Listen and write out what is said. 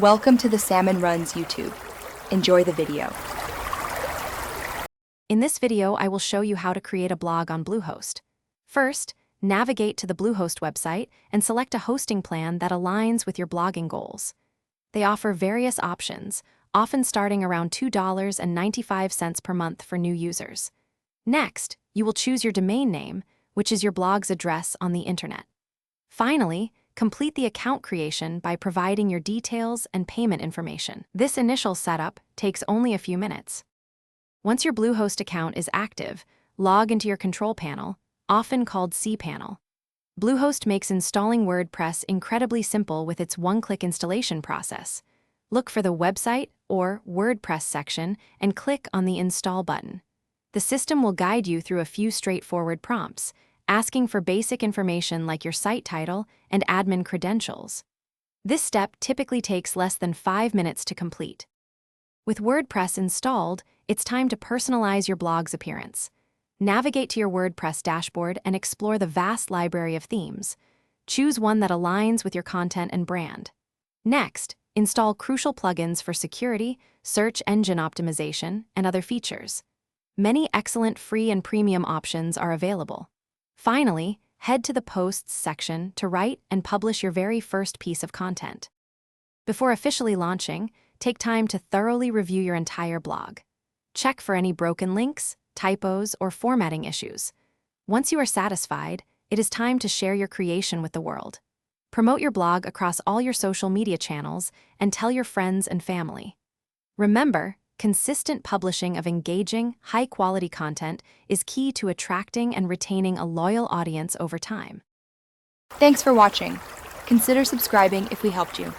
Welcome to the Salmon Runs YouTube. Enjoy the video. In this video, I will show you how to create a blog on Bluehost. First, navigate to the Bluehost website and select a hosting plan that aligns with your blogging goals. They offer various options, often starting around $2.95 per month for new users. Next, you will choose your domain name, which is your blog's address on the internet. Finally, complete the account creation by providing your details and payment information. This initial setup takes only a few minutes. Once your Bluehost account is active, log into your control panel, often called cPanel. Bluehost makes installing WordPress incredibly simple with its one-click installation process. Look for the website or WordPress section and click on the Install button. The system will guide you through a few straightforward prompts, asking for basic information like your site title and admin credentials. This step typically takes less than 5 minutes to complete. With WordPress installed, it's time to personalize your blog's appearance. Navigate to your WordPress dashboard and explore the vast library of themes. Choose one that aligns with your content and brand. Next, install crucial plugins for security, search engine optimization, and other features. Many excellent free and premium options are available. Finally, head to the Posts section to write and publish your very first piece of content. Before officially launching, take time to thoroughly review your entire blog. Check for any broken links, typos, or formatting issues. Once you are satisfied, it is time to share your creation with the world. Promote your blog across all your social media channels and tell your friends and family. Remember, consistent publishing of engaging, high-quality content is key to attracting and retaining a loyal audience over time. Thanks for watching. Consider subscribing if we helped you.